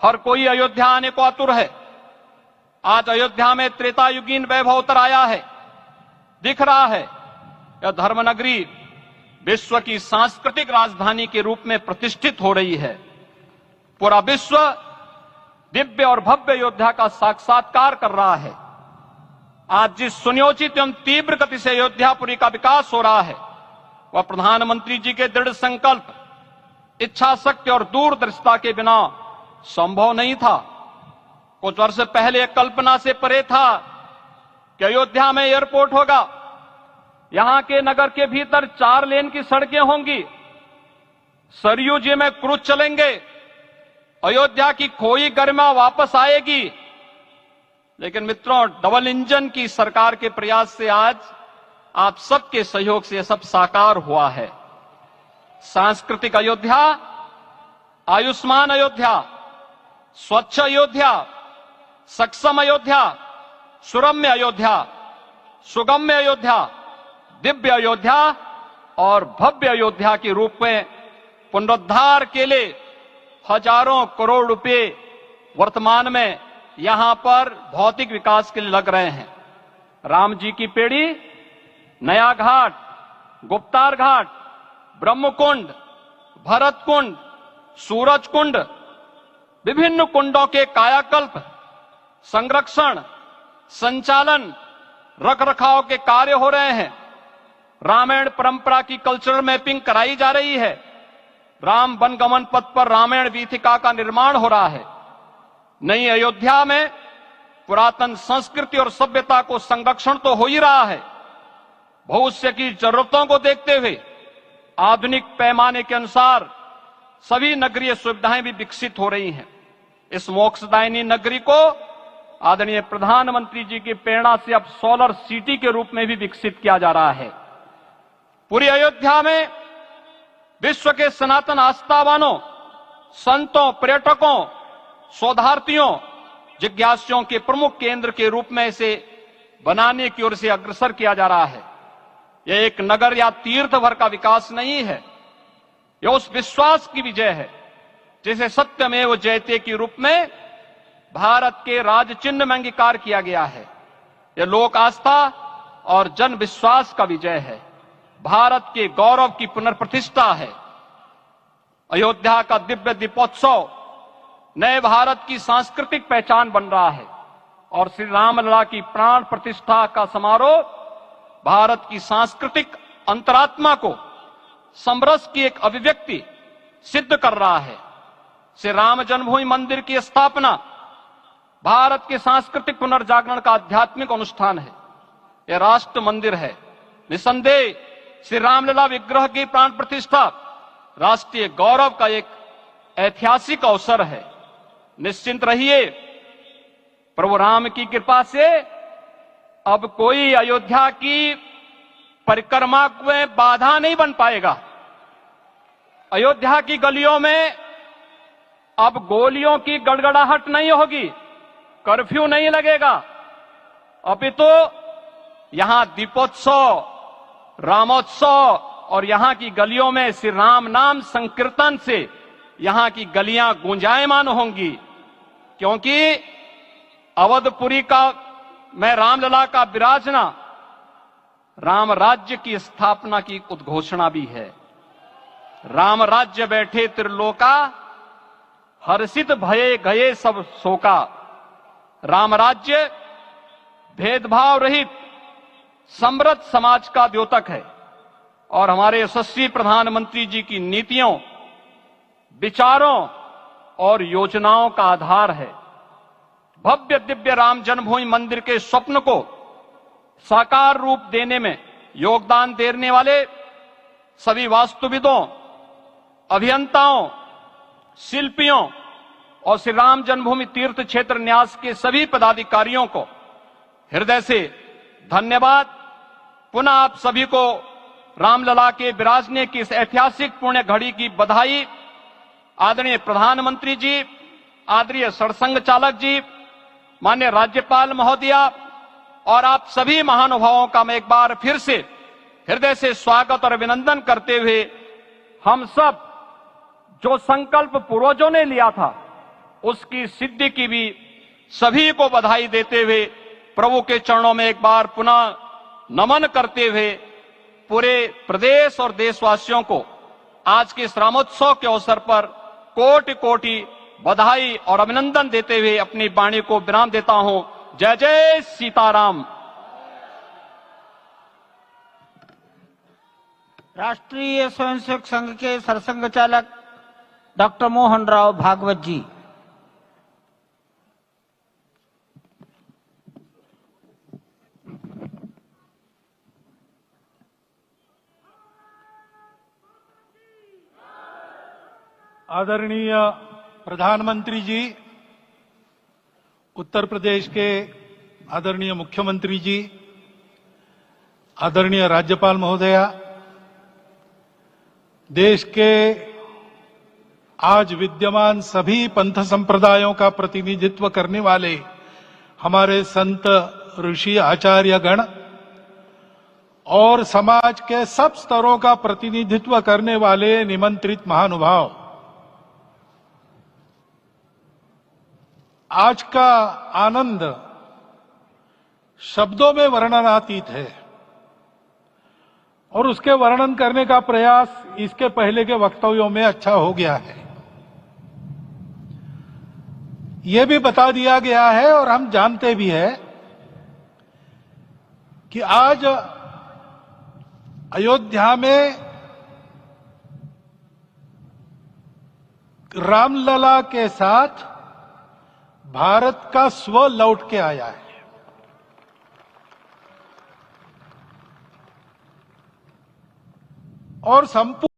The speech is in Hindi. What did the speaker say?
हर कोई अयोध्या आने को आतुर है। आज अयोध्या में त्रेतायुगीन वैभव उतर आया है। दिख रहा है यह धर्मनगरी विश्व की सांस्कृतिक राजधानी के रूप में प्रतिष्ठित हो रही है। पूरा विश्व दिव्य और भव्य अयोध्या का साक्षात्कार कर रहा है। आज जिस सुनियोजित एवं तीव्र गति से अयोध्यापुरी का विकास हो रहा है वह प्रधानमंत्री जी के दृढ़ संकल्प, इच्छा शक्ति और दूरदर्शिता के बिना संभव नहीं था। कुछ वर्ष पहले कल्पना से परे था कि अयोध्या में एयरपोर्ट होगा, यहां के नगर के भीतर 4 लेन की सड़कें होंगी, सरयू जी में क्रूज चलेंगे, अयोध्या की खोई गरिमा वापस आएगी। लेकिन मित्रों, डबल इंजन की सरकार के प्रयास से आज आप सबके सहयोग से यह सब साकार हुआ है। सांस्कृतिक अयोध्या, आयुष्मान अयोध्या, स्वच्छ अयोध्या, सक्षम अयोध्या, सुरम्य अयोध्या, सुगम्य अयोध्या, दिव्य अयोध्या और भव्य अयोध्या के रूप में पुनरुद्धार के लिए हजारों करोड़ रुपए वर्तमान में यहां पर भौतिक विकास के लिए लग रहे हैं। राम जी की पेड़ी, नया घाट, गुप्तार घाट, ब्रह्मकुंड, भरत कुंड, सूरज कुंड, विभिन्न कुंडों के कायाकल्प, संरक्षण, संचालन, रखरखाव के कार्य हो रहे हैं। रामायण परंपरा की कल्चरल मैपिंग कराई जा रही है। राम वनगमन पथ पर रामायण वीथिका का निर्माण हो रहा है। नई अयोध्या में पुरातन संस्कृति और सभ्यता को संरक्षण तो हो ही रहा है, भविष्य की जरूरतों को देखते हुए आधुनिक पैमाने के अनुसार सभी नगरीय सुविधाएं भी विकसित हो रही हैं। इस मोक्षदायिनी नगरी को आदरणीय प्रधानमंत्री जी की प्रेरणा से अब सोलर सिटी के रूप में भी विकसित किया जा रहा है। पूरी अयोध्या में विश्व के सनातन आस्थावानों, संतों, पर्यटकों, शोधार्थियों, जिज्ञासुओं के प्रमुख केंद्र के रूप में इसे बनाने की ओर से अग्रसर किया जा रहा है। यह एक नगर या तीर्थ भर का विकास नहीं है, यह उस विश्वास की विजय है जिसे सत्यमेव जयते के रूप में भारत के राज चिन्ह में अंगीकार किया गया है। यह लोक आस्था और जन विश्वास का विजय है, भारत के गौरव की पुनर्प्रतिष्ठा है। अयोध्या का दिव्य दीपोत्सव नए भारत की सांस्कृतिक पहचान बन रहा है और श्री रामलला की प्राण प्रतिष्ठा का समारोह भारत की सांस्कृतिक अंतरात्मा को समरस की एक अभिव्यक्ति सिद्ध कर रहा है। श्री राम जन्मभूमि मंदिर की स्थापना भारत के सांस्कृतिक पुनर्जागरण का आध्यात्मिक अनुष्ठान है। यह राष्ट्र मंदिर है। निसंदेह श्री रामलला विग्रह की प्राण प्रतिष्ठा राष्ट्रीय गौरव का एक ऐतिहासिक अवसर है। निश्चिंत रहिए, प्रभु राम की कृपा से अब कोई अयोध्या की परिक्रमा में बाधा नहीं बन पाएगा। अयोध्या की गलियों में अब गोलियों की गड़गड़ाहट नहीं होगी, कर्फ्यू नहीं लगेगा। अपितु यहां दीपोत्सव, रामोत्सव और यहां की गलियों में श्री राम नाम संकीर्तन से यहां की गलियां गूंजायमान होंगी, क्योंकि अवधपुरी का में रामलला का विराजना राम राज्य की स्थापना की उद्घोषणा भी है। राम राज्य बैठे त्रिलोका, हर्षित भये गए सब शोका। राम राज्य भेदभाव रहित समृद्ध समाज का द्योतक है और हमारे यशस्वी प्रधानमंत्री जी की नीतियों, विचारों और योजनाओं का आधार है। भव्य दिव्य राम जन्मभूमि मंदिर के स्वप्न को साकार रूप देने में योगदान देने वाले सभी वास्तुविदों, अभियंताओं, शिल्पियों और श्री राम जन्मभूमि तीर्थ क्षेत्र न्यास के सभी पदाधिकारियों को हृदय से धन्यवाद। पुनः आप सभी को रामलला के विराजने की इस ऐतिहासिक पुण्य घड़ी की बधाई। आदरणीय प्रधानमंत्री जी, आदरणीय सरसंघ चालक जी, माननीय राज्यपाल महोदया और आप सभी महानुभावों का मैं एक बार फिर से हृदय से स्वागत और अभिनंदन करते हुए हम सब जो संकल्प पूर्वजों ने लिया था उसकी सिद्धि की भी सभी को बधाई देते हुए प्रभु के चरणों में एक बार पुनः नमन करते हुए पूरे प्रदेश और देशवासियों को आज के इस रामोत्सव के अवसर पर कोटि कोटि बधाई और अभिनंदन देते हुए अपनी वाणी को विराम देता हूं। जय जय सीताराम। राष्ट्रीय स्वयंसेवक संघ के सरसंघ चालक डॉक्टर मोहन राव भागवत जी। आदरणीय प्रधानमंत्री जी, उत्तर प्रदेश के आदरणीय मुख्यमंत्री जी, आदरणीय राज्यपाल महोदया, देश के आज विद्यमान सभी पंथ संप्रदायों का प्रतिनिधित्व करने वाले हमारे संत ऋषि आचार्य गण और समाज के सब स्तरों का प्रतिनिधित्व करने वाले निमंत्रित महानुभाव, आज का आनंद शब्दों में वर्णनातीत है और उसके वर्णन करने का प्रयास इसके पहले के वक्तव्यों में अच्छा हो गया है। यह भी बता दिया गया है और हम जानते भी हैं कि आज अयोध्या में रामलला के साथ भारत का स्व लौट के आया है और संपूर्ण